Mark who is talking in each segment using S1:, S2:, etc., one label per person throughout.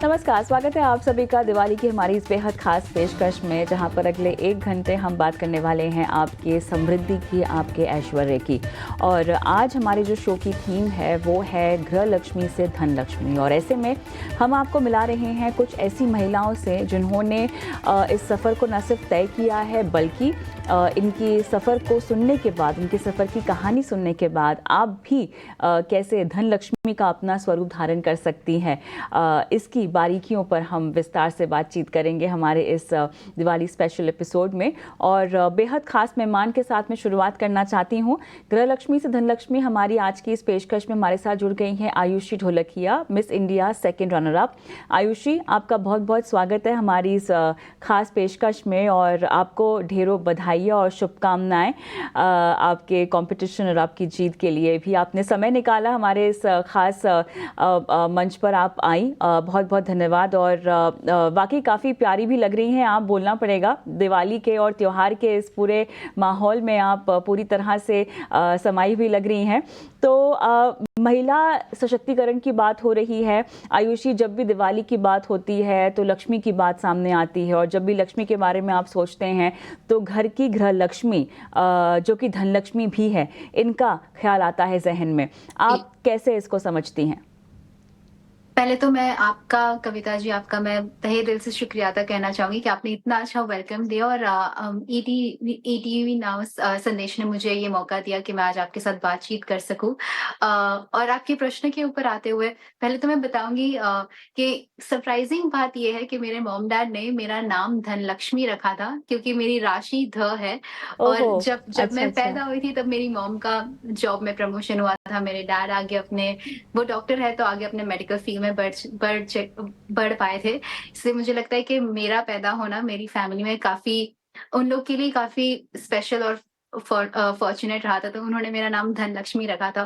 S1: नमस्कार, स्वागत है आप सभी का दिवाली की हमारी इस बेहद खास पेशकश में, जहां पर अगले 1 घंटे हम बात करने वाले हैं आपके समृद्धि की, आपके ऐश्वर्य की। और आज हमारी जो शो की थीम है वो है गृह लक्ष्मी से धन लक्ष्मी। और ऐसे में हम आपको मिला रहे हैं कुछ ऐसी महिलाओं से जिन्होंने इस सफ़र को न सिर्फ तय किया है, बल्कि इनकी सफ़र को सुनने के बाद, इनके सफ़र की कहानी सुनने के बाद आप भी कैसे धन लक्ष्मी का अपना स्वरूप धारण कर सकती हैं, इसकी बारीकियों पर हम विस्तार से बातचीत करेंगे हमारे इस दिवाली स्पेशल एपिसोड में। और बेहद खास मेहमान के साथ मैं शुरुआत करना चाहती हूँ। गृह लक्ष्मी से धन लक्ष्मी हमारी आज की इस पेशकश में हमारे साथ जुड़ गई हैं Ayushi Dholakia, miss India second runner up. Ayushi, आपका बहुत बहुत स्वागत है हमारी इस खास पेशकश में, और आपको ढेरों बधाइयाँ और शुभकामनाएं आपके कंपटीशन और आपकी जीत के लिए। भी आपने समय निकाला हमारे इस खास मंच पर आप आई, बहुत बहुत धन्यवाद। और वाकई काफ़ी प्यारी भी लग रही हैं आप, बोलना पड़ेगा। दिवाली के और त्यौहार के इस पूरे माहौल में आप पूरी तरह से समाई हुई लग रही हैं। तो महिला सशक्तिकरण की बात हो रही है आयुषी, जब भी दिवाली की बात होती है तो लक्ष्मी की बात सामने आती है, और जब भी लक्ष्मी के बारे में आप सोचते हैं तो घर की गृह लक्ष्मी जो कि धन लक्ष्मी भी है, इनका ख्याल आता है जहन में। आप कैसे इसको समझती हैं?
S2: पहले तो मैं आपका, कविता जी, आपका मैं तहे दिल से शुक्रिया अदा कहना चाहूँगी कि आपने इतना अच्छा वेलकम दिया, और ईटीवी नाउ संदेश ने मुझे ये मौका दिया कि मैं आज आपके साथ बातचीत कर सकूँ। और आपके प्रश्न के ऊपर आते हुए पहले तो मैं बताऊँगी कि सरप्राइज़िंग बात ये है कि मेरे मॉम-डैड ने मेरा नाम धनलक्ष्मी रखा था, क्योंकि मेरी राशि ध है। और
S1: ओहो!
S2: जब जब
S1: अच्छा,
S2: मैं
S1: अच्छा।
S2: पैदा हुई थी तब मेरी मॉम का जॉब में प्रमोशन हुआ था। मेरे डैड आगे अपने, वो डॉक्टर है तो आगे अपने मेडिकल फील्ड में बढ़ पाए थे। इसलिए मुझे लगता है कि मेरा पैदा होना मेरी फैमिली में काफ़ी, उन लोग के लिए काफ़ी स्पेशल और फॉर्च्यूनेट रहा था, तो उन्होंने मेरा नाम धनलक्ष्मी रखा था।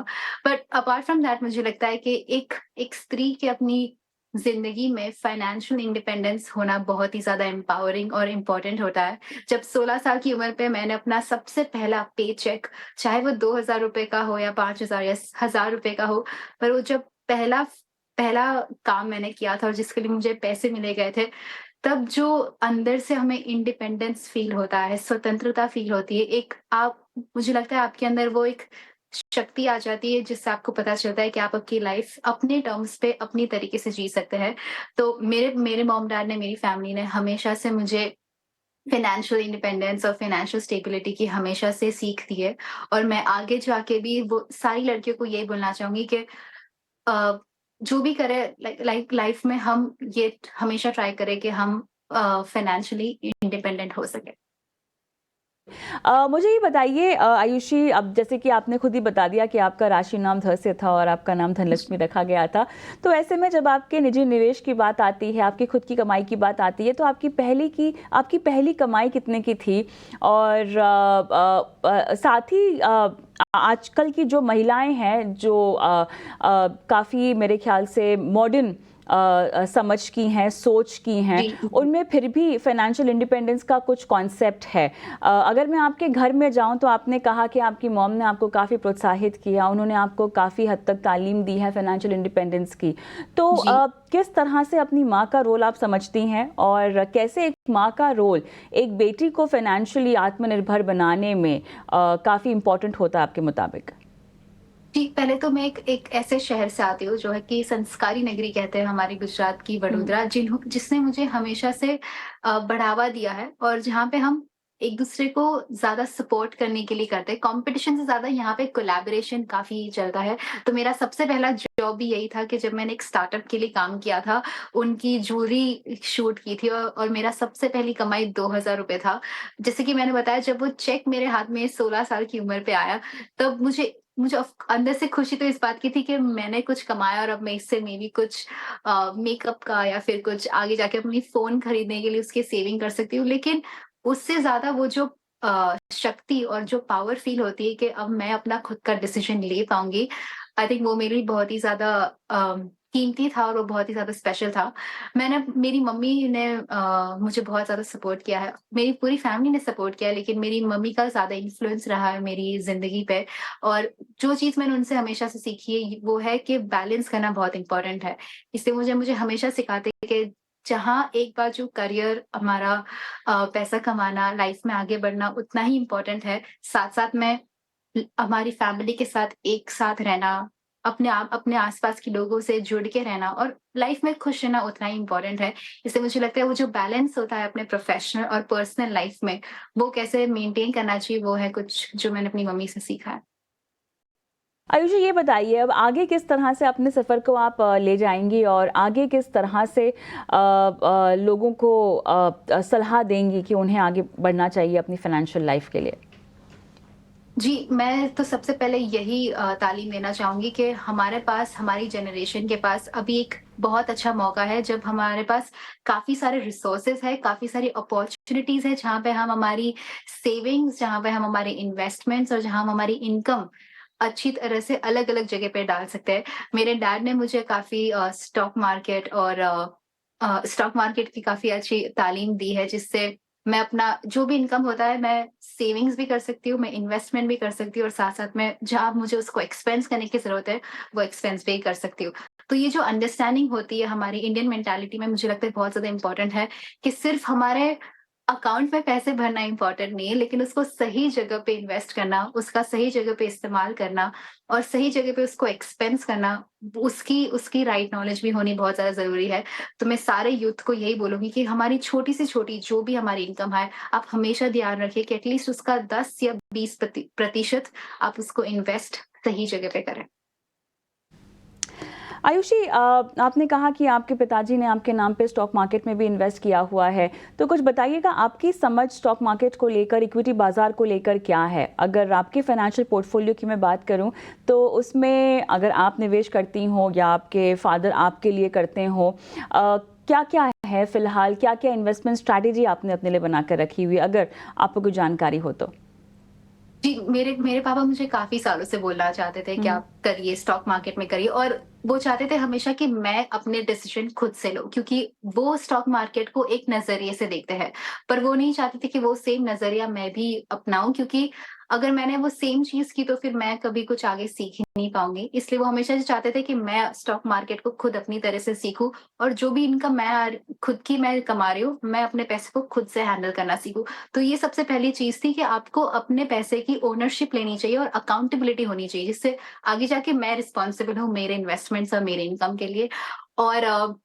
S2: बट अपार्ट फ्रॉम दैट मुझे लगता है कि एक एक स्त्री के अपनी ज़िंदगी में फाइनेंशियल इंडिपेंडेंस होना बहुत ही ज़्यादा एम्पावरिंग और इम्पोर्टेंट होता है। जब 16 साल की उम्र पे मैंने अपना सबसे पहला पे चेक, चाहे वो ₹2000 का हो या 5000 या ₹1000 का हो, पर वो जब पहला पहला काम मैंने किया था और जिसके लिए मुझे पैसे मिले गए थे, तब जो अंदर से हमें इंडिपेंडेंस फ़ील होता है, स्वतंत्रता फ़ील होती है, एक आप, मुझे लगता है आपके अंदर वो एक शक्ति आ जाती है जिससे आपको पता चलता है कि आप आपकी लाइफ़ अपने टर्म्स पे अपनी तरीके से जी सकते हैं। तो मेरे मेरे मॉम-डैड ने, मेरी फैमिली ने हमेशा से मुझे फाइनेंशियल इंडिपेंडेंस और फाइनेंशियल स्टेबिलिटी की हमेशा से सीख दी है। और मैं आगे जाके भी वो सारी लड़कियों को यही बोलना चाहूँगी कि अ, जो भी करें, लाइक लाइफ में हम ये हमेशा ट्राई करें कि हम फाइनेंशियली इंडिपेंडेंट हो सकें।
S1: मुझे ये बताइए आयुषी, अब जैसे कि आपने खुद ही बता दिया कि आपका राशि नाम ध से था और आपका नाम धनलक्ष्मी रखा गया था। तो ऐसे में जब आपके निजी निवेश की बात आती है, आपकी खुद की कमाई की बात आती है, तो आपकी पहली कमाई कितने की थी? और साथ ही आजकल की जो महिलाएं हैं जो काफ़ी मेरे ख्याल से मॉडर्न समझ की हैं, सोच की हैं,
S2: जी,
S1: उनमें फिर भी फाइनेंशियल इंडिपेंडेंस का कुछ कॉन्सेप्ट है। अगर मैं आपके घर में जाऊं तो आपने कहा कि आपकी मॉम ने आपको काफ़ी प्रोत्साहित किया, उन्होंने आपको काफ़ी हद तक तालीम दी है फाइनेंशियल इंडिपेंडेंस की। तो
S2: जी।
S1: किस तरह से अपनी माँ का रोल आप समझती हैं, और कैसे एक माँ का रोल एक बेटी को फाइनेंशियली आत्मनिर्भर बनाने में काफ़ी इम्पोर्टेंट होता है आपके मुताबिक?
S2: जी, पहले तो मैं एक एक ऐसे शहर से आती हूँ जो है कि संस्कारी नगरी कहते हैं हमारी गुजरात की,
S1: हुँ।
S2: वडोदरा, जिसने मुझे हमेशा से बढ़ावा दिया है, और जहाँ पे हम एक-दूसरे को ज़्यादा सपोर्ट करने के लिए करते हैं। कॉम्पिटिशन से ज़्यादा यहाँ पे कोलैबोरेशन काफ़ी चलता है। तो मेरा सबसे पहला जॉब भी यही था कि जब मैंने एक स्टार्टअप के लिए काम किया था, उनकी ज्वेलरी शूट की थी, और मेरा सबसे पहली कमाई ₹2000 था। जैसे कि मैंने बताया, जब वो चेक मेरे हाथ में 16 साल की उम्र पे आया, तब मुझे मुझे अंदर से खुशी तो इस बात की थी कि मैंने कुछ कमाया और अब मैं इससे मे बी कुछ मेकअप का या फिर कुछ आगे जाके अपनी फ़ोन खरीदने के लिए उसकी सेविंग कर सकती हूँ। लेकिन उससे ज़्यादा वो जो शक्ति और जो पावर फ़ील होती है कि अब मैं अपना खुद का डिसीज़न ले पाऊँगी, आई थिंक वो मेरे लिए बहुत ही ज़्यादा कीमती था और वो बहुत ही ज़्यादा स्पेशल था। मेरी मम्मी ने मुझे बहुत ज़्यादा सपोर्ट किया है। मेरी पूरी फैमिली ने सपोर्ट किया है, लेकिन मेरी मम्मी का ज़्यादा इन्फ्लुएंस रहा है मेरी ज़िंदगी पे। और जो चीज़ मैंने उनसे हमेशा से सीखी है वो है कि बैलेंस करना बहुत इम्पोर्टेंट है। इसलिए मुझे मुझे हमेशा सिखाते हैं कि जहाँ एक बार जो करियर हमारा पैसा कमाना, लाइफ में आगे बढ़ना उतना ही इम्पोर्टेंट है, साथ-साथ में हमारी फैमिली के साथ एक साथ रहना, अपने आस-पास के लोगों से जुड़ के रहना और लाइफ में खुश रहना उतना ही इम्पोर्टेंट है। इसलिए मुझे लगता है वो जो बैलेंस होता है अपने प्रोफ़ेशनल और पर्सनल लाइफ में, वो कैसे मेंटेन करना चाहिए, वो है कुछ जो मैंने अपनी मम्मी से सीखा है।
S1: आयुषी, ये बताइए अब आगे किस तरह से अपने सफ़र को आप ले जाएँगी और आगे किस तरह से लोगों को सलाह देंगी कि उन्हें आगे बढ़ना चाहिए अपनी फ़ाइनेंशियल लाइफ़ के लिए?
S2: जी, मैं तो सबसे पहले यही तालीम देना चाहूँगी कि हमारे पास, हमारी जनरेशन के पास अभी एक बहुत अच्छा मौका है, जब हमारे पास काफ़ी सारे रिसोर्सेज़ हैं, काफ़ी सारी अपॉर्च्युनिटीज़ हैं, जहाँ पे हम हमारी सेविंग्स, जहाँ पे हम हमारे इन्वेस्टमेंट्स और जहाँ हम हमारी इनकम अच्छी तरह से अलग-अलग जगह पे डाल सकते हैं। मेरे डैड ने मुझे काफ़ी स्टॉक मार्केट की काफ़ी अच्छी तालीम दी है, जिससे मैं अपना जो भी इनकम होता है, मैं सेविंग्स भी कर सकती हूँ, मैं इन्वेस्टमेंट भी कर सकती हूँ और साथ-साथ में जहाँ मुझे उसको एक्सपेंस करने की ज़रूरत है, वो एक्सपेंस भी कर सकती हूँ। तो ये जो अंडरस्टैंडिंग होती है हमारी इंडियन मेंटालिटी में, मुझे लगता है बहुत ज़्यादा इम्पोर्टेंट है कि सिर्फ़ हमारे अकाउंट में पैसे भरना इम्पोर्टेंट नहीं है, लेकिन उसको सही जगह पे इन्वेस्ट करना, उसका सही जगह पे इस्तेमाल करना और सही जगह पे उसको एक्सपेंस करना, उसकी उसकी राइट नॉलेज भी होनी बहुत ज़्यादा ज़रूरी है। तो मैं सारे यूथ को यही बोलूँगी कि हमारी छोटी से छोटी जो भी हमारी इनकम है, आप हमेशा ध्यान रखिए कि एटलीस्ट उसका 10 या 20 प्रतिशत आप उसको इन्वेस्ट सही जगह पे करें।
S1: आयुषी, आपने कहा कि आपके पिताजी ने आपके नाम पे स्टॉक मार्केट में भी इन्वेस्ट किया हुआ है, तो कुछ बताइएगा आपकी समझ स्टॉक मार्केट को लेकर, इक्विटी बाजार को लेकर क्या है? अगर आपके फाइनेंशियल पोर्टफोलियो की मैं बात करूं, तो उसमें अगर आप निवेश करती हो या आपके फादर आपके लिए करते हो, क्या-क्या है फिलहाल, क्या-क्या इन्वेस्टमेंट स्ट्रैटेजी आपने अपने लिए बनाकर रखी हुई, अगर आपको कोई जानकारी हो तो?
S2: जी, मेरे मेरे पापा मुझे काफ़ी सालों से बोलना चाहते थे कि
S1: हुँ।
S2: आप करिए, स्टॉक मार्केट में करिए और वो चाहते थे हमेशा कि मैं अपने डिसीज़न खुद से लूँ, क्योंकि वो स्टॉक मार्केट को एक नज़रिए से देखते हैं। पर वो नहीं चाहते थे कि वो सेम नज़रिया मैं भी अपनाऊँ, क्योंकि अगर मैंने वो सेम चीज़ की तो फिर मैं कभी कुछ आगे सीख ही नहीं पाऊँगी। इसलिए वो हमेशा से चाहते थे कि मैं स्टॉक मार्केट को खुद अपनी तरह से सीखूँ और जो भी इनकम खुद की मैं कमा रही हूँ, मैं अपने पैसे को खुद से हैंडल करना सीखूँ। तो ये सबसे पहली चीज़ थी कि आपको अपने पैसे की ओनरशिप लेनी चाहिए और अकाउंटेबिलिटी होनी चाहिए, जिससे आगे जाके मैं रिस्पॉन्सिबल हूँ मेरे इन्वेस्टमेंट्स और मेरे इनकम के लिए। और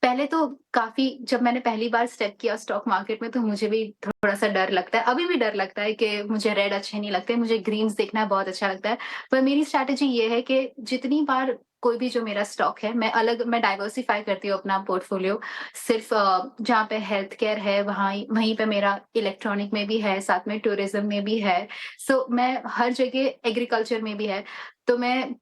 S2: पहले तो काफ़ी जब मैंने पहली बार स्टेप किया स्टॉक मार्केट में, तो मुझे भी थोड़ा-सा डर लगता है। अभी भी डर लगता है कि मुझे रेड अच्छे नहीं लगते, मुझे ग्रीन्स देखना बहुत अच्छा लगता है। पर मेरी स्ट्रैटेजी ये है कि जितनी बार कोई भी जो मेरा स्टॉक है, मैं डाइवर्सिफ़ाई करती हूँ अपना पोर्टफोलियो। सिर्फ़ जहाँ पे हेल्थ केयर है, वहीं पे मेरा इलेक्ट्रॉनिक में भी है, साथ में टूरिज़्म में भी है। सो मैं हर जगह, एग्रीकल्चर में भी है। तो मैं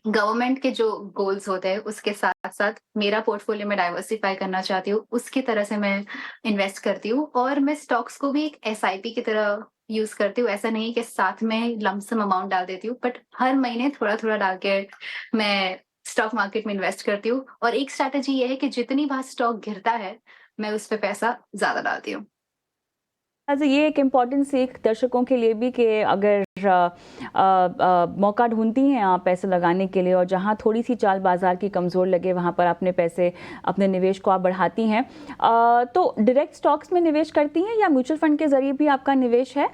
S2: गवर्नमेंट के जो गोल्स होते हैं, उसके साथ-साथ मेरा पोर्टफोलियो मैं डाइवर्सिफ़ाई करना चाहती हूँ, उसकी तरह से मैं इन्वेस्ट करती हूँ और मैं स्टॉक्स को भी एक एसआईपी की तरह यूज़ करती हूँ। ऐसा नहीं है कि साथ में लमसम अमाउंट डाल देती हूँ, बट हर महीने थोड़ा-थोड़ा डाल के मैं स्टॉक मार्केट में इन्वेस्ट करती हूँ और एक स्ट्रैटेजी ये है कि जितनी बार स्टॉक गिरता है, मैं उस पे पैसा ज़्यादा डालती हूँ।
S1: अच्छा, ये एक इम्पॉर्टेंट सीख दर्शकों के लिए भी कि अगर मौका ढूंढती हैं आप पैसे लगाने के लिए और जहां थोड़ी सी चाल बाजार की कमज़ोर लगे वहां पर अपने पैसे, अपने निवेश को आप बढ़ाती हैं, तो डायरेक्ट स्टॉक्स में निवेश करती हैं या म्यूचुअल फंड के ज़रिए भी आपका निवेश है?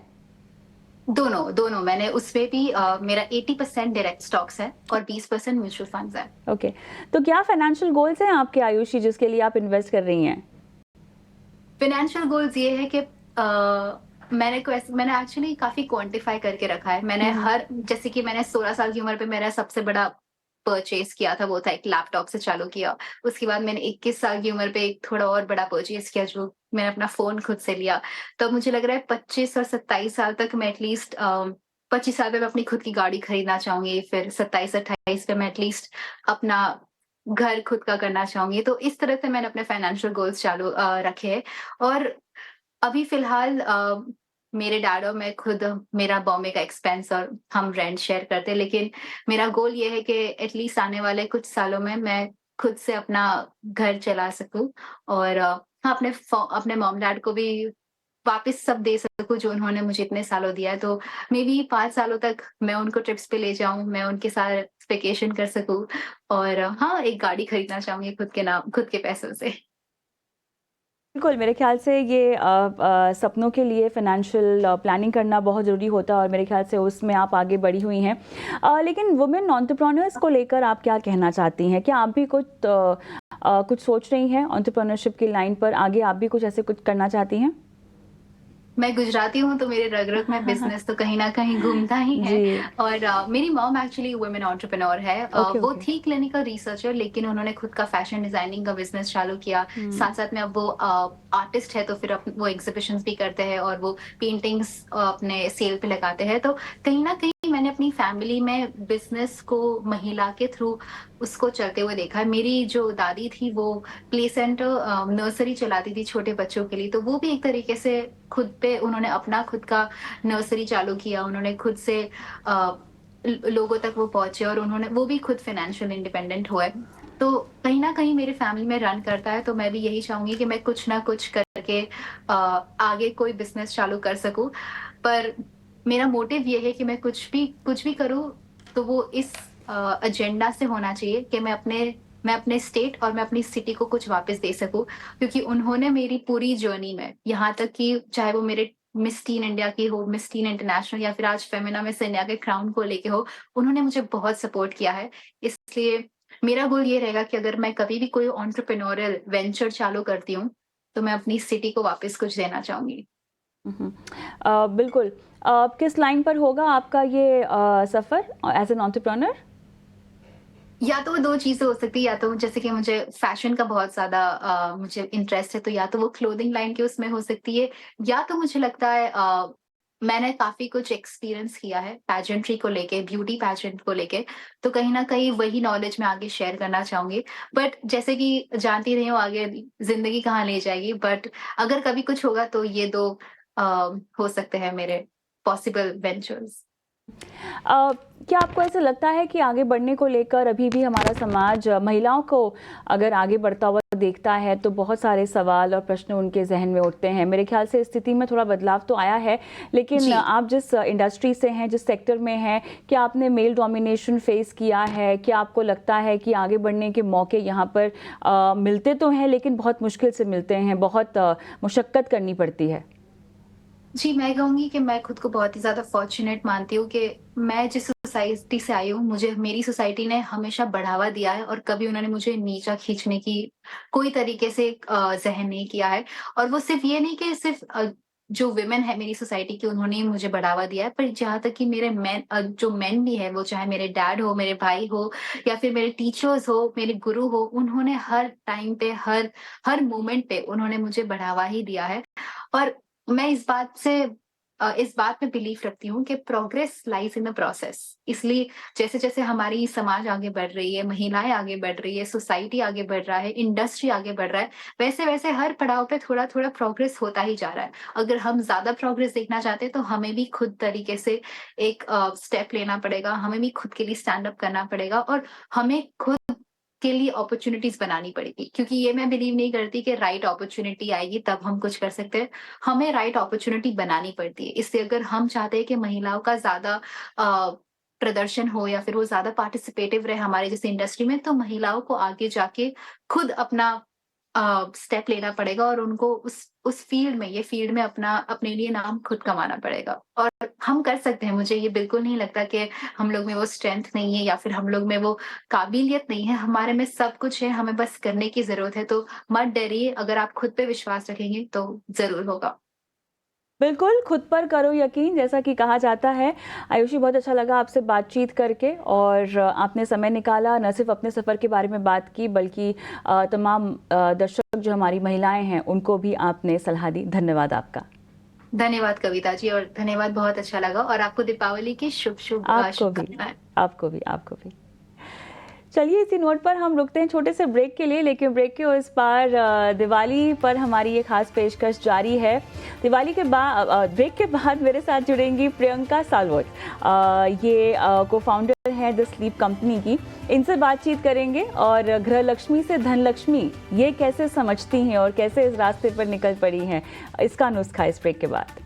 S2: दोनों मैंने उसमें भी मेरा 80% डायरेक्ट स्टॉक्स है और 20% म्यूचुअल फंड्स है।
S1: ओके, तो क्या फाइनेंशियल गोल्स हैं आपके आयुषी जिसके लिए आप इन्वेस्ट कर रही हैं?
S2: फाइनेंशियल गोल्स ये है कि मैंने एक्चुअली काफ़ी क्वांटिफ़ाई करके रखा है।
S1: हम्म।
S2: जैसे कि मैंने 16 साल की उम्र पे मेरा सबसे बड़ा परचेज़ किया था, वो था एक लैपटॉप से चालू किया। उसके बाद मैंने 21 साल की उम्र पे एक थोड़ा और बड़ा परचेज़ किया, जो मैंने अपना फ़ोन खुद से लिया। तो मुझे लग रहा है 25 और 27 साल तक मैं एटलीस्ट 25 साल पे मैं अपनी खुद की गाड़ी खरीदना चाहूँगी, फिर 27-28 पे मैं एटलीस्ट अपना घर खुद का करना चाहूँगी। तो इस तरह से मैंने अपने फाइनेंशियल गोल्स रखे हैं और अभी फ़िलहाल मेरे डैड और मैं खुद, मेरा बॉम्बे का एक्सपेंस और हम रेंट शेयर करते हैं, लेकिन मेरा गोल ये है कि एटलीस्ट आने वाले कुछ सालों में मैं खुद से अपना घर चला सकूँ और हाँ, अपने मॉम-डैड को भी वापस सब दे सकूँ जो उन्होंने मुझे इतने सालों दिया है। तो मेबी 5 सालों तक मैं उनको ट्रिप्स पे ले जाऊँ, मैं उनके साथ वेकेशन कर सकूँ और हाँ, एक गाड़ी खरीदना चाहूँगी खुद के पैसों से।
S1: बिल्कुल, मेरे ख़्याल से ये सपनों के लिए फ़ाइनेंशियल प्लानिंग करना बहुत ज़रूरी होता है और मेरे ख़्याल से उसमें आप आगे बढ़ी हुई हैं। लेकिन वुमेन एंटरप्रेन्योर्स को लेकर आप क्या कहना चाहती हैं? क्या आप भी कुछ सोच रही हैं एंटरप्रेन्योरशिप की लाइन पर आगे आप भी कुछ ऐसे कुछ करना चाहती हैं?
S2: मैं गुजराती हूँ तो मेरे रग-रग में बिज़नेस तो कहीं न कहीं घूमता ही है
S1: जी,
S2: और मेरी मॉम एक्चुअली वुमेन एंटरप्रेन्योर है।
S1: ओके,
S2: वो
S1: ओके।
S2: थी क्लिनिकल रिसर्चर लेकिन उन्होंने खुद का फैशन डिज़ाइनिंग का बिज़नेस चालू किया।
S1: हुँ,
S2: साथ-साथ में अब वो आर्टिस्ट है तो फिर वो एग्ज़िबिशन्स भी करते हैं और वो पेंटिंग्स अपने सेल पे लगाते हैं। तो कहीं न कहीं मैंने अपनी फैमिली में बिज़नेस को महिला के थ्रू उसको चलते हुए देखा है। मेरी जो दादी थी वो प्ले सेंटर नर्सरी चलाती थी छोटे बच्चों के लिए, तो वो भी एक तरीके से खुद पे उन्होंने अपना खुद का नर्सरी चालू किया। उन्होंने खुद से अ, लोगों तक वो पहुँचे और उन्होंने वो भी खुद फाइनेंशियल इंडिपेंडेंट हुए। तो कहीं न कहीं मेरी फैमिली में रन करता है, तो मैं भी यही चाहूँगी कि मैं कुछ ना कुछ करके आगे कोई बिज़नेस चालू कर सकूँ। पर मेरा मोटिव ये है कि मैं कुछ भी करूँ, तो वो इस एजेंडा से होना चाहिए कि मैं अपने स्टेट और मैं अपनी सिटी को कुछ वापस दे सकूँ। क्योंकि उन्होंने मेरी पूरी जर्नी में यहाँ तक कि चाहे वो मेरे मिस टीन इंडिया की हो, मिस टीन इंटरनेशनल या फिर आज फेमिना मिस इंडिया के क्राउन को लेके हो, उन्होंने मुझे बहुत सपोर्ट किया है। इसलिए मेरा गोल ये रहेगा कि अगर मैं कभी भी कोई एंटरप्रेन्योरियल वेंचर चालू करती हूँ, तो मैं अपनी सिटी को वापस कुछ देना चाहूँगी।
S1: उहुँ। बिल्कुल। किस लाइन पर होगा आपका ये सफ़र एज़ एन एंटरप्रेन्योर?
S2: या तो 2 चीज़ें हो सकती है, या तो जैसे कि मुझे फ़ैशन का बहुत ज़्यादा मुझे इंटरेस्ट है, तो या तो वो क्लोथिंग लाइन के उसमें हो सकती है, या तो मुझे लगता है मैंने काफ़ी कुछ एक्सपीरियंस किया है पेजेंट्री को लेके, ब्यूटी पेजेंट को लेके, तो कहीं न कहीं वही नॉलेज मैं आगे शेयर करना चाहूँगी। बट जैसे कि जानती रही हूँ आगे ज़िंदगी कहाँ ले जाएगी, बट अगर कभी कुछ होगा तो ये 2 अ, हो सकते हैं मेरे पॉसिबल वेंचर्स।
S1: क्या आपको ऐसा लगता है कि आगे बढ़ने को लेकर अभी भी हमारा समाज महिलाओं को अगर आगे बढ़ता हुआ देखता है तो बहुत सारे सवाल और प्रश्न उनके जहन में उठते हैं? मेरे ख्याल से स्थिति में थोड़ा बदलाव तो आया है, लेकिन
S2: जी।
S1: आप जिस इंडस्ट्री से हैं, जिस सेक्टर में हैं, क्या आपने मेल डोमिनेशन फेस किया है? क्या आपको लगता है कि आगे बढ़ने के मौके यहाँ पर मिलते तो हैं लेकिन बहुत मुश्किल से मिलते हैं, बहुत मुशक्कत करनी पड़ती है?
S2: जी, मैं कहूँगी कि मैं खुद को बहुत ही ज़्यादा फ़ॉर्च्यूनेट मानती हूँ कि मैं जिस सोसाइटी से आई हूँ, मुझे मेरी सोसाइटी ने हमेशा बढ़ावा दिया है और कभी उन्होंने मुझे नीचा खींचने की कोई तरीके से ज़हन नहीं किया है। और वो सिर्फ़ ये नहीं कि सिर्फ़ जो वुमेन है मेरी सोसाइटी की उन्होंने ही मुझे बढ़ावा दिया है, पर जहाँ तक कि मेरे जो मेन भी हैं, वो चाहे मेरे डैड हो, मेरे भाई हो या फिर मेरे टीचर्स हो, मेरे गुरु हो, उन्होंने हर टाइम पे, हर मोमेंट पे उन्होंने मुझे बढ़ावा ही दिया है। और मैं इस बात में बिलीव रखती हूँ कि progress lies in the process. इसलिए जैसे-जैसे हमारी समाज आगे बढ़ रही है, महिलाएँ आगे बढ़ रही है, सोसाइटी आगे बढ़ रहा है, इंडस्ट्री आगे बढ़ रहा है, वैसे-वैसे हर पड़ाव पे थोड़ा-थोड़ा प्रोग्रेस होता ही जा रहा है। अगर हम ज़्यादा प्रोग्रेस देखना चाहते हैं, तो हमें भी खुद तरीके से एक स्टेप लेना पड़ेगा, हमें भी खुद के लिए स्टैंड अप करना पड़ेगा और हमें खुद के लिए अपॉर्च्युनिटीज़ बनानी पड़ेगी। क्योंकि ये मैं बिलीव नहीं करती कि राइट अपॉर्च्युनिटी आएगी तब हम कुछ कर सकते हैं। हमें राइट अपॉर्च्युनिटी बनानी पड़ती है। इसलिए अगर हम चाहते हैं कि महिलाओं का ज़्यादा प्रदर्शन हो या फिर वो ज़्यादा पार्टिसिपेटिव रहे हमारे जैसे इंडस्ट्री में, तो महिलाओं को आगे जाके खुद अपना स्टेप लेना पड़ेगा और उनको उस फील्ड में अपना अपने लिए नाम खुद कमाना पड़ेगा। और हम कर सकते हैं, मुझे ये बिल्कुल नहीं लगता कि हम लोग में वो स्ट्रेंथ नहीं है या फिर हम लोग में वो काबिलियत नहीं है, हमारे में सब कुछ है, हमें बस करने की ज़रूरत है। तो मत डरिए, अगर आप खुद पे विश्वास रखेंगे तो ज़रूर होगा।
S1: बिल्कुल, खुद पर करो यकीन जैसा कि कहा जाता है। आयुषी बहुत अच्छा लगा आपसे बातचीत करके और आपने समय निकाला, न सिर्फ़ अपने सफ़र के बारे में बात की बल्कि तमाम दर्शक जो हमारी महिलाएँ हैं उनको भी आपने सलाह दी। धन्यवाद आपका।
S2: धन्यवाद कविता जी और धन्यवाद, बहुत अच्छा लगा और आपको दीपावली की
S1: आपको भी,
S2: शुभकामनाएँ।
S1: आपको भी, आपको भी। चलिए इसी नोट पर हम रुकते हैं छोटे से ब्रेक के लिए, लेकिन ब्रेक के उस पार दिवाली पर हमारी ये खास पेशकश जारी है। दिवाली के बाद ब्रेक के बाद मेरे साथ जुड़ेंगी प्रियंका सालवत। ये को फाउंडर है द स्लीप कंपनी की, इनसे बातचीत करेंगे और गृह लक्ष्मी से धन लक्ष्मी ये कैसे समझती हैं और कैसे इस रास्ते पर निकल पड़ी हैं, इसका नुस्खा इस ब्रेक के बाद।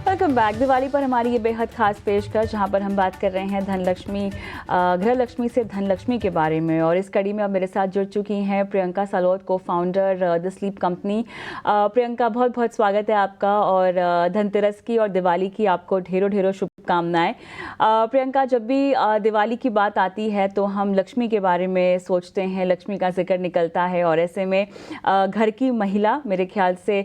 S1: Welcome back. दिवाली पर हमारी ये बेहद खास पेशकश जहाँ पर हम बात कर रहे हैं धनलक्ष्मी गृह लक्ष्मी से धनलक्ष्मी के बारे में, और इस कड़ी में अब मेरे साथ जुड़ चुकी हैं प्रियंका सालोत, को founder the sleep company. Priyanka, बहुत बहुत स्वागत है आपका, और धनतेरस की और दिवाली की आपको ढेरों ढेरों शुभकामनाएं। प्रियंका, जब भी दिवाली की बात आती है तो हम लक्ष्मी के बारे में सोचते हैं, लक्ष्मी का जिक्र निकलता है, और ऐसे में घर की महिला मेरे ख्याल से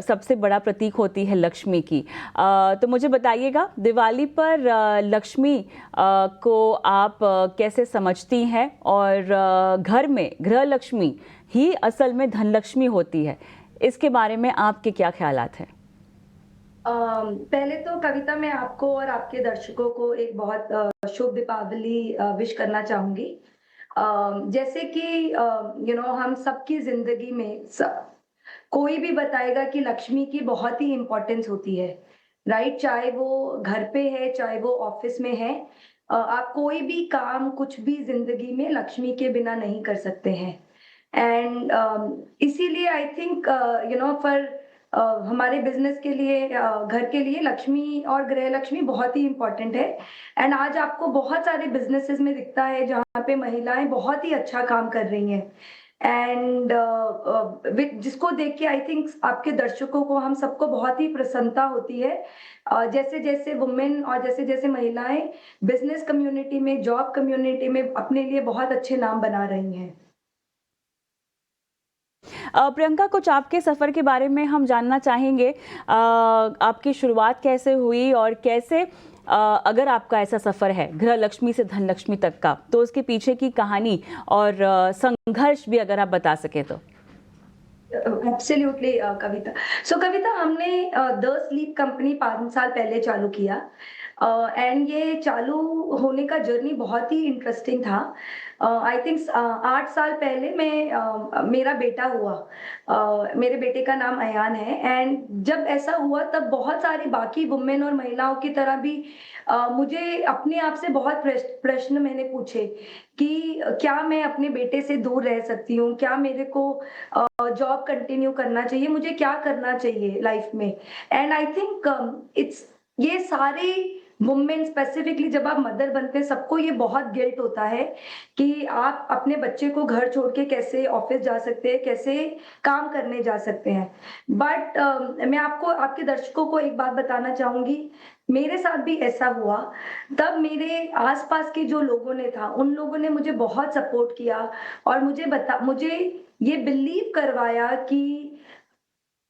S1: सबसे बड़ा प्रतीक होती है लक्ष्मी की। तो मुझे बताइएगा, दिवाली पर लक्ष्मी को आप कैसे समझती हैं, और घर में गृह लक्ष्मी ही असल में धन लक्ष्मी होती है, इसके बारे में आपके क्या ख्यालात हैं?
S3: पहले तो कविता, मैं आपको और आपके दर्शकों को एक बहुत शुभ दीपावली विश करना चाहूंगी। जैसे कि हम सबकी जिंदगी में कोई भी बताएगा कि लक्ष्मी की बहुत ही इम्पोर्टेंस होती है, राइट? चाहे वो घर पे है, चाहे वो ऑफिस में है, आप कोई भी काम, कुछ भी जिंदगी में लक्ष्मी के बिना नहीं कर सकते हैं। एंड इसीलिए आई थिंक फॉर हमारे बिजनेस के लिए, घर के लिए लक्ष्मी और गृह लक्ष्मी बहुत ही इम्पोर्टेंट है। एंड आज आपको बहुत सारे बिजनेसेस में दिखता है जहाँ पे महिलाएं बहुत ही अच्छा काम कर रही हैं। एंड जिसको देख के आई थिंक आपके दर्शकों को, हम सबको बहुत ही प्रसन्नता होती है, जैसे जैसे वुमेन और जैसे जैसे महिलाएं बिजनेस कम्युनिटी में, जॉब कम्युनिटी में अपने लिए बहुत अच्छे नाम बना रही हैं।
S1: प्रियंका, कुछ आपके सफ़र के बारे में हम जानना चाहेंगे। आपकी शुरुआत कैसे हुई, और कैसे अगर आपका ऐसा सफ़र है गृह लक्ष्मी से धन लक्ष्मी तक का, तो उसके पीछे की कहानी और संघर्ष भी अगर आप बता सके तो।
S3: एब्सोल्युटली कविता। सो कविता, हमने द स्लीप कंपनी 5 साल पहले चालू किया, एंड ये चालू होने का जर्नी बहुत ही इंटरेस्टिंग था। आई थिंक 8 साल पहले मेरा बेटा हुआ। मेरे बेटे का नाम अयान है, एंड जब ऐसा हुआ तब बहुत सारी बाकी वुमेन और महिलाओं की तरह भी मुझे अपने आप से बहुत प्रश्न मैंने पूछे कि क्या मैं अपने बेटे से दूर रह सकती हूँ, क्या मेरे को जॉब कंटिन्यू करना चाहिए, मुझे क्या करना चाहिए लाइफ में। एंड आई थिंक इट्स ये सारे वुमेन, स्पेसिफिकली जब आप मदर बनते हैं, सबको ये बहुत गिल्ट होता है कि आप अपने बच्चे को घर छोड़ के कैसे ऑफिस जा सकते हैं, कैसे काम करने जा सकते हैं। बट मैं आपको, आपके दर्शकों को एक बात बताना चाहूंगी, मेरे साथ भी ऐसा हुआ। तब मेरे आसपास के जो लोगों ने था, उन लोगों ने मुझे बहुत सपोर्ट किया और मुझे ये बिलीव करवाया कि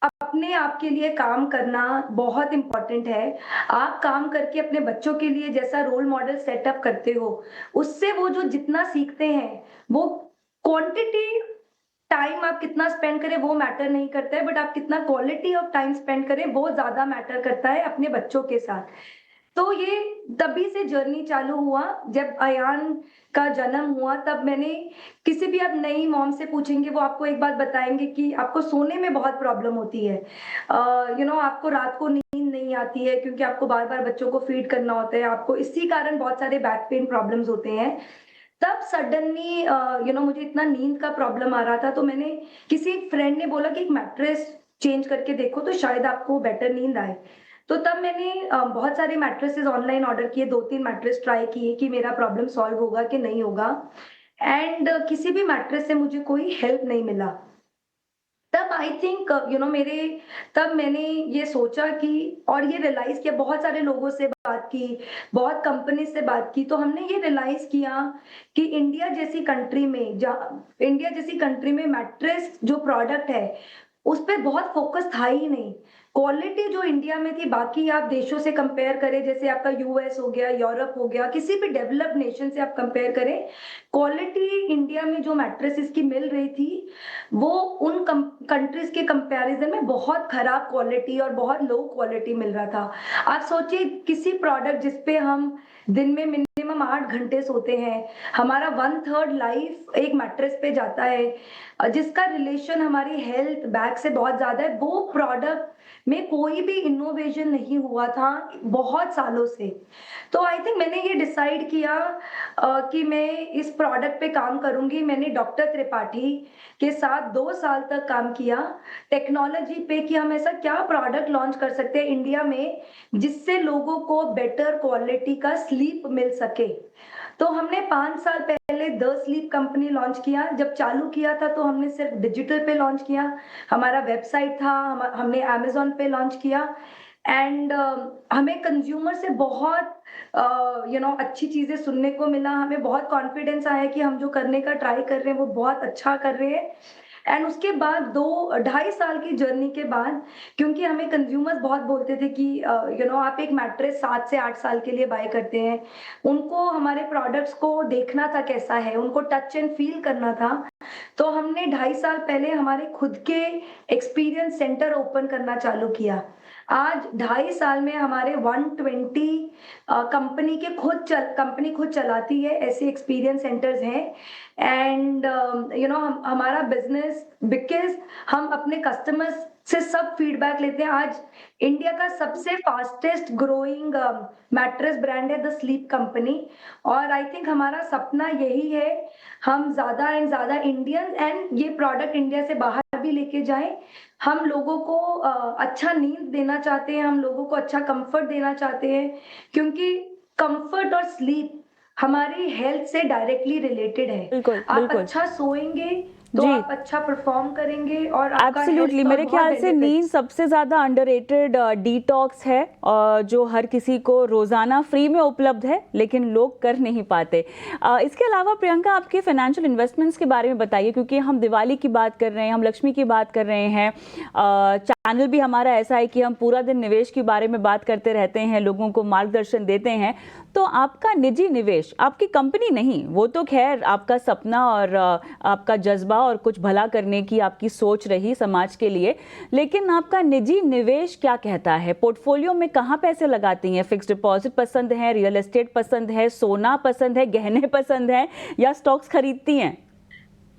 S3: अपने आप के लिए काम करना बहुत इम्पोर्टेंट है। आप काम करके अपने बच्चों के लिए जैसा रोल मॉडल सेटअप करते हो, उससे वो जो जितना सीखते हैं, वो क्वांटिटी टाइम आप कितना स्पेंड करें वो मैटर नहीं करता है, बट आप कितना क्वालिटी ऑफ टाइम स्पेंड करें वो ज्यादा मैटर करता है अपने बच्चों के साथ। तो ये तभी से जर्नी चालू हुआ। जब अयान का जन्म हुआ तब मैंने, किसी भी आप नई मॉम से पूछेंगे, वो आपको एक बात बताएंगे कि आपको सोने में बहुत प्रॉब्लम होती है। आपको रात को नींद नहीं आती है क्योंकि आपको बार बार बच्चों को फीड करना होता है, आपको इसी कारण बहुत सारे बैक पेन प्रॉब्लम्स होते हैं। तब सडनली मुझे इतना नींद का प्रॉब्लम आ रहा था, तो मैंने, किसी फ्रेंड ने बोला कि एक मैट्रेस चेंज करके देखो तो शायद आपको बेटर नींद आए। तो तब मैंने बहुत सारे मैट्रेसेस ऑनलाइन ऑर्डर किए, 2-3 मैट्रेस ट्राई किए कि मेरा प्रॉब्लम सॉल्व होगा कि नहीं होगा, एंड किसी भी मैट्रेस से मुझे कोई हेल्प नहीं मिला। तब आई थिंक मेरे, तब मैंने ये सोचा कि, और ये रियलाइज किया, बहुत सारे लोगों से बात की, बहुत कंपनी से बात की, तो हमने ये रियलाइज किया कि इंडिया जैसी कंट्री में मैट्रेस जो प्रोडक्ट है उस पर बहुत फोकस था ही नहीं। क्वालिटी जो इंडिया में थी, बाकी आप देशों से कंपेयर करें, जैसे आपका यूएस हो गया, यूरोप हो गया, किसी भी डेवलप्ड नेशन से आप कंपेयर करें, क्वालिटी इंडिया में जो मैट्रेसेस की मिल रही थी वो उन कंट्रीज के कंपैरिजन में बहुत खराब क्वालिटी और बहुत लो क्वालिटी मिल रहा था। आप सोचिए, किसी प्रोडक्ट जिसपे हम दिन में मिनिमम 8 घंटे सोते हैं, हमारा 1/3 लाइफ एक मैट्रेस पे जाता है, जिसका रिलेशन हमारी हेल्थ बैक से बहुत ज़्यादा है, वो प्रोडक्ट में कोई भी इनोवेशन नहीं हुआ था बहुत सालों से। तो आई थिंक मैंने ये डिसाइड किया कि मैं इस प्रोडक्ट पे काम करूँगी। मैंने डॉक्टर त्रिपाठी के साथ 2 साल तक काम किया, टेक्नोलॉजी पे कि हम ऐसा क्या प्रोडक्ट लॉन्च कर सकते हैं इंडिया में, जिससे लोगों को बेटर क्वालिटी का स्लीप मिल सके। तो हमने 5 साल पहले द स्लीप कंपनी लॉन्च किया। जब चालू किया था तो हमने सिर्फ डिजिटल पे लॉन्च किया, हमारा वेबसाइट था, हमने अमेज़न पे लॉन्च किया एंड हमें कंज्यूमर से बहुत अच्छी चीज़ें सुनने को मिला, हमें बहुत कॉन्फिडेंस आया कि हम जो करने का ट्राई कर रहे हैं वो बहुत अच्छा कर रहे हैं। एंड उसके बाद 2 ढाई साल की जर्नी के बाद, क्योंकि हमें कंज्यूमर्स बहुत बोलते थे कि आप एक मैट्रेस 7 से 8 साल के लिए बाय करते हैं, उनको हमारे प्रोडक्ट्स को देखना था कैसा है, उनको टच एंड फील करना था। तो हमने ढाई साल पहले हमारे खुद के एक्सपीरियंस सेंटर ओपन करना चालू किया। आज ढाई साल में हमारे 120 कंपनी खुद चलाती है, ऐसे एक्सपीरियंस सेंटर्स हैं एंड हमारा बिजनेस, बिकॉज हम अपने कस्टमर्स से सब फीडबैक लेते हैं। आज इंडिया का सबसे फास्टेस्ट ग्रोइंग मैट्रेस ब्रांड है द स्लीप कंपनी, और आई थिंक हमारा सपना यही है, हम ज़्यादा एंड ज़्यादा इंडियन एंड ये प्रोडक्ट इंडिया से बाहर भी लेके जाएं। हम लोगों को अच्छा नींद देना चाहते हैं, हम लोगों को अच्छा कंफर्ट देना चाहते हैं, क्योंकि कंफर्ट और स्लीप हमारी हेल्थ से डायरेक्टली रिलेटेड है।
S1: बिल्कुल
S3: आप
S1: बिल्कुल
S3: अच्छा सोएंगे तो
S1: जी।
S3: आप अच्छा परफॉर्म करेंगे और आपका हेल्थ
S1: एब्सोल्युटली,
S3: पर
S1: मेरे
S3: बहुत
S1: ख्याल से नींद
S3: बेनिफिट्स।
S1: सबसे ज़्यादा अंडररेटेड डिटॉक्स है, जो हर किसी को रोज़ाना फ्री में उपलब्ध है लेकिन लोग कर नहीं पाते। इसके अलावा प्रियंका, आपके फाइनेंशियल इन्वेस्टमेंट्स के बारे में बताइए, क्योंकि हम दिवाली की बात कर रहे हैं, हम लक्ष्मी की बात कर रहे हैं, चैनल भी हमारा ऐसा है कि हम पूरा दिन निवेश के बारे में बात करते रहते हैं, लोगों को मार्गदर्शन देते हैं। तो आपका निजी निवेश, आपकी कंपनी नहीं, वो तो खैर आपका सपना और आपका जज्बा और कुछ भला करने की आपकी सोच रही समाज के लिए, लेकिन आपका निजी निवेश क्या कहता है? पोर्टफोलियो में कहाँ पैसे लगाती हैं? फिक्स्ड डिपॉजिट पसंद है, रियल एस्टेट पसंद है, सोना पसंद है, गहने पसंद है, या स्टॉक्स खरीदती हैं?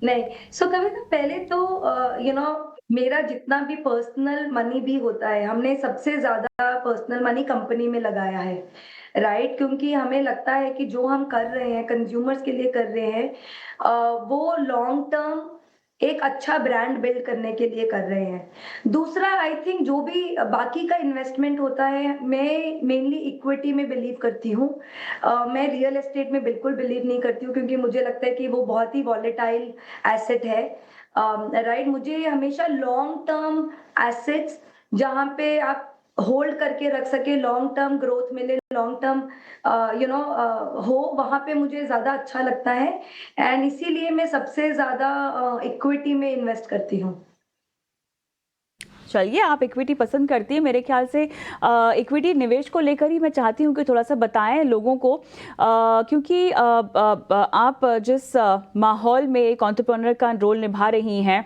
S3: नहीं, सो कविता, पहले तो मेरा जितना भी पर्सनल मनी भी होता है, हमने सबसे ज्यादा पर्सनल मनी कंपनी में लगाया है, राइट? क्योंकि हमें लगता है कि जो हम कर रहे हैं कंज्यूमर्स के लिए कर रहे हैं, वो लॉन्ग टर्म एक अच्छा ब्रांड बिल्ड करने के लिए कर रहे हैं। दूसरा, आई थिंक जो भी बाकी का इन्वेस्टमेंट होता है, मैं मेनली इक्विटी में बिलीव करती हूँ। मैं रियल एस्टेट में बिल्कुल बिलीव नहीं करती हूँ, क्योंकि मुझे लगता है कि वो बहुत ही वॉलेटाइल एसेट है, राइट? मुझे हमेशा लॉन्ग टर्म एसेट्स, जहाँ पे आप होल्ड करके रख सके, लॉन्ग टर्म ग्रोथ मिले, लॉन्ग टर्म हो, वहाँ पे मुझे ज़्यादा अच्छा लगता है एंड इसीलिए मैं सबसे ज़्यादा इक्विटी में इन्वेस्ट करती हूँ।
S1: चलिए, आप इक्विटी पसंद करती हैं, मेरे ख्याल से इक्विटी निवेश को लेकर ही मैं चाहती हूँ कि थोड़ा सा बताएं लोगों को, क्योंकि आप जिस माहौल में एक एंटरप्रेन्योर का रोल निभा रही हैं,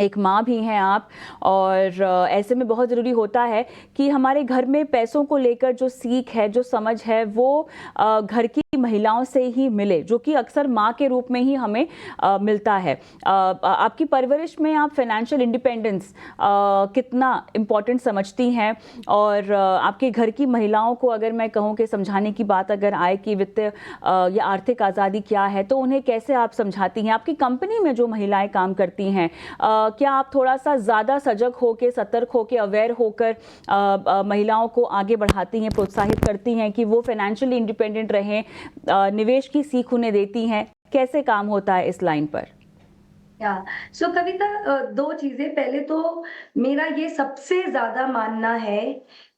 S1: एक माँ भी हैं आप, और ऐसे में बहुत ज़रूरी होता है कि हमारे घर में पैसों को लेकर जो सीख है, जो समझ है, वो घर की महिलाओं से ही मिले, जो कि अक्सर माँ के रूप में ही हमें मिलता है। आपकी परवरिश में आप फाइनेंशियल इंडिपेंडेंस कितना इम्पोर्टेंट समझती हैं, और आपके घर की महिलाओं को अगर मैं कहूँ कि समझाने की बात अगर आए कि वित्तीय या आर्थिक आज़ादी क्या है, तो उन्हें कैसे आप समझाती हैं? आपकी कंपनी में जो महिलाएं काम करती हैं, क्या आप थोड़ा सा ज़्यादा सजग होकर, सतर्क होकर, अवेयर होकर महिलाओं को आगे बढ़ाती हैं, प्रोत्साहित करती हैं कि वो फाइनेंशियली इंडिपेंडेंट रहें, निवेश की सीख उन्हें देती हैं? कैसे काम होता है इस लाइन पर?
S3: या सो कविता, 2 चीज़ें। पहले तो मेरा ये सबसे ज़्यादा मानना है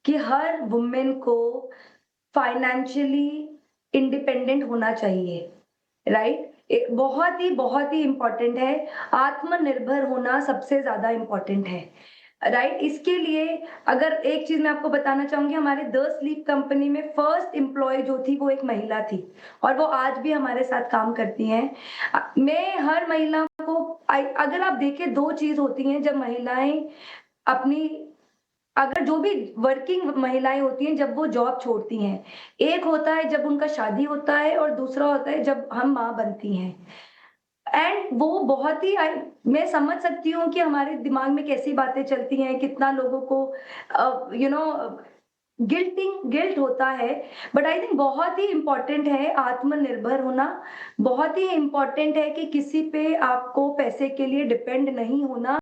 S3: कि हर वुमेन को फाइनेंशियली इंडिपेंडेंट होना चाहिए, राइट? बहुत ही इम्पोर्टेंट है, आत्मनिर्भर होना सबसे ज़्यादा इम्पोर्टेंट है, राइट? इसके लिए अगर एक चीज़ मैं आपको बताना चाहूँगी, हमारे द स्लीप कंपनी में फर्स्ट एम्प्लॉय जो थी वो एक महिला थी, और वो आज भी हमारे साथ काम करती हैं। मैं हर महिला को, अगर आप देखें, 2 चीज़ होती हैं जब महिलाएं अपनी अगर जो भी वर्किंग महिलाएं होती हैं जब वो जॉब छोड़ती हैं, एक होता है जब उनका शादी होता है और दूसरा होता है जब हम माँ बनती हैं। एंड वो बहुत ही मैं समझ सकती हूँ कि हमारे दिमाग में कैसी बातें चलती हैं, कितना लोगों को गिल्ट होता है। बट आई थिंक बहुत ही इम्पोर्टेंट है आत्मनिर्भर होना। बहुत ही इम्पोर्टेंट है कि किसी पे आपको पैसे के लिए डिपेंड नहीं होना।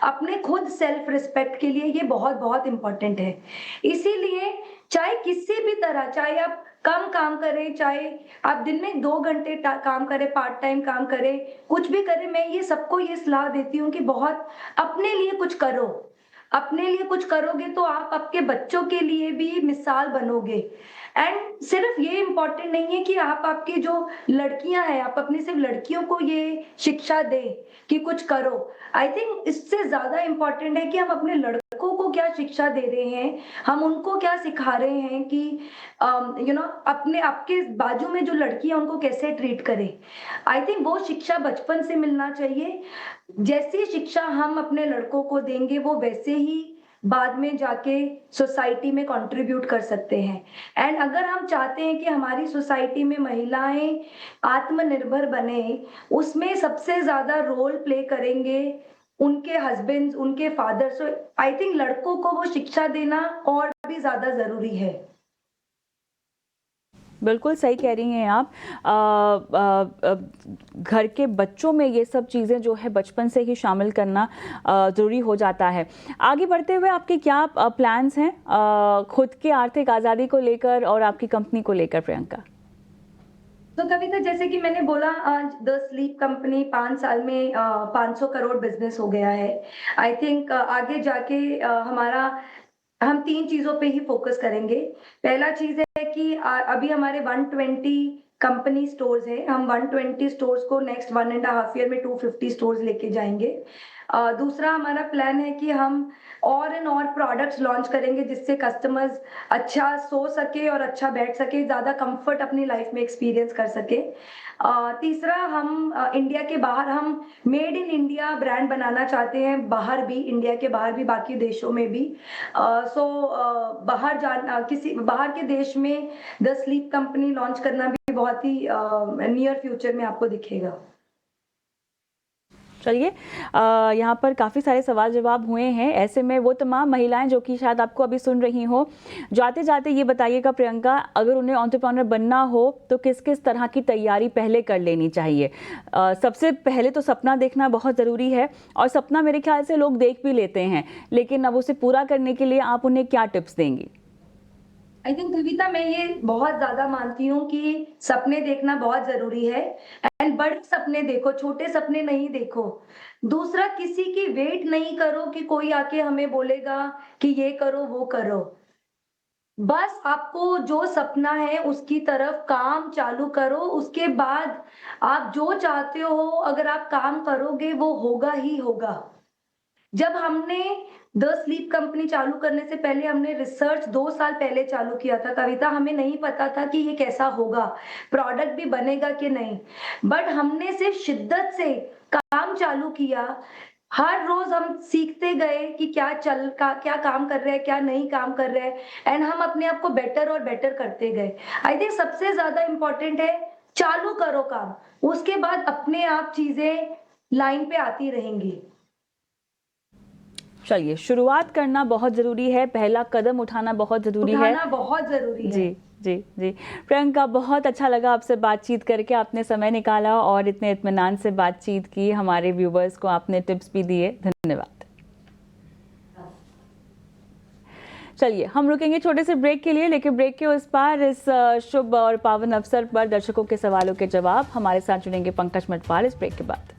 S3: अपने खुद सेल्फ रिस्पेक्ट के लिए ये बहुत बहुत इम्पोर्टेंट है। इसीलिए चाहे किसी भी तरह, चाहे आप कम काम करें, चाहे आप दिन में 2 घंटे काम करें, पार्ट टाइम काम करें, कुछ भी करें, मैं ये सबको ये सलाह देती हूँ कि बहुत अपने लिए कुछ करो। अपने लिए कुछ करोगे तो आप आपके बच्चों के लिए भी मिसाल बनोगे। एंड सिर्फ ये इम्पोर्टेंट नहीं है कि आप आपकी जो लड़कियां हैं, आप अपनी सिर्फ लड़कियों को ये शिक्षा दें कि कुछ करो। आई थिंक इससे ज्यादा इम्पोर्टेंट है कि हम अपने लड़कों को क्या शिक्षा दे रहे हैं, हम उनको क्या सिखा रहे हैं कि अपने आपके बाजू में जो लड़कियां उनको कैसे ट्रीट करें। आई थिंक वो शिक्षा बचपन से मिलना चाहिए। जैसी शिक्षा हम अपने लड़कों को देंगे वो वैसे ही बाद में जाके सोसाइटी में कंट्रीब्यूट कर सकते हैं। एंड अगर हम चाहते हैं कि हमारी सोसाइटी में महिलाएं आत्मनिर्भर बने, उसमें सबसे ज्यादा रोल प्ले करेंगे उनके हस्बैंड्स, उनके फादर। सो आई थिंक लड़कों को वो शिक्षा देना और भी ज्यादा जरूरी है।
S1: बिल्कुल सही कह रही हैं आप। घर के बच्चों में ये सब चीज़ें जो है बचपन से ही शामिल करना ज़रूरी हो जाता है। आगे बढ़ते हुए आपके क्या प्लान्स हैं खुद के आर्थिक आज़ादी को लेकर और आपकी कंपनी को लेकर, प्रियंका?
S3: तो कविता, जैसे कि मैंने बोला, आज द स्लीप कंपनी 5 साल में 500 करोड़ बिजनेस हो गया है। आई थिंक आगे जाके हम 3 चीजों पे ही फोकस करेंगे। पहला चीज है कि अभी हमारे 120 कंपनी स्टोर्स है। हम 120 स्टोर्स को नेक्स्ट 1.5 ईयर में 250 स्टोर्स लेके जाएंगे। दूसरा हमारा प्लान है कि हम और प्रोडक्ट्स लॉन्च करेंगे जिससे कस्टमर्स अच्छा सो सके और अच्छा बैठ सके, ज्यादा कंफर्ट अपनी लाइफ में एक्सपीरियंस कर सके। तीसरा, हम इंडिया के बाहर हम मेड इन इंडिया ब्रांड बनाना चाहते हैं, बाहर भी, इंडिया के बाहर भी, बाकी देशों में भी। बाहर के देश में द स्लीप कंपनी लॉन्च करना भी बहुत ही नियर फ्यूचर में आपको दिखेगा।
S1: चलिए, यहाँ पर काफ़ी सारे सवाल जवाब हुए हैं। ऐसे में वो तमाम महिलाएं जो कि शायद आपको अभी सुन रही हो, जाते जाते ये बताइएगा प्रियंका, अगर उन्हें एंटरप्रेन्योर बनना हो तो किस किस तरह की तैयारी पहले कर लेनी चाहिए? सबसे पहले तो सपना देखना बहुत ज़रूरी है, और सपना मेरे ख्याल से लोग देख भी लेते हैं, लेकिन अब उसे पूरा करने के लिए आप उन्हें क्या टिप्स देंगी?
S3: आई थिंक कविता, मैं ये बहुत ज्यादा मानती हूँ कि सपने देखना बहुत जरूरी है। एंड बड़े सपने देखो, छोटे सपने नहीं देखो। दूसरा, किसी की वेट नहीं करो कि कोई आके हमें बोलेगा कि ये करो वो करो। बस आपको जो सपना है उसकी तरफ काम चालू करो। उसके बाद आप जो चाहते हो, अगर आप काम करोगे वो होगा ही होगा। जब हमने द स्लीप कंपनी चालू करने से पहले हमने रिसर्च 2 साल पहले चालू किया था कविता। हमें नहीं पता था कि ये कैसा होगा, प्रोडक्ट भी बनेगा कि नहीं, बट हमने सिर्फ शिद्दत से काम चालू किया। हर रोज हम सीखते गए कि क्या काम कर रहे हैं, क्या नहीं काम कर रहे हैं, एंड हम अपने आप को बेटर और बेटर करते गए। आई थिंक सबसे ज्यादा इंपॉर्टेंट है चालू करो काम, उसके बाद अपने आप चीजें लाइन पे आती रहेंगी।
S1: चलिए, शुरुआत करना बहुत ज़रूरी है, पहला कदम उठाना बहुत ज़रूरी है।
S3: बहुत ज़रूरी है।
S1: जी जी जी। प्रियंका, बहुत अच्छा लगा आपसे बातचीत करके। आपने समय निकाला और इतने इत्मीनान से बातचीत की, हमारे व्यूवर्स को आपने टिप्स भी दिए, धन्यवाद। चलिए, हम रुकेंगे छोटे से ब्रेक के लिए, लेकिन ब्रेक के उस पार इस शुभ और पावन अवसर पर दर्शकों के सवालों के जवाब हमारे साथ जुड़ेंगे पंकज मटवार इस ब्रेक के बाद।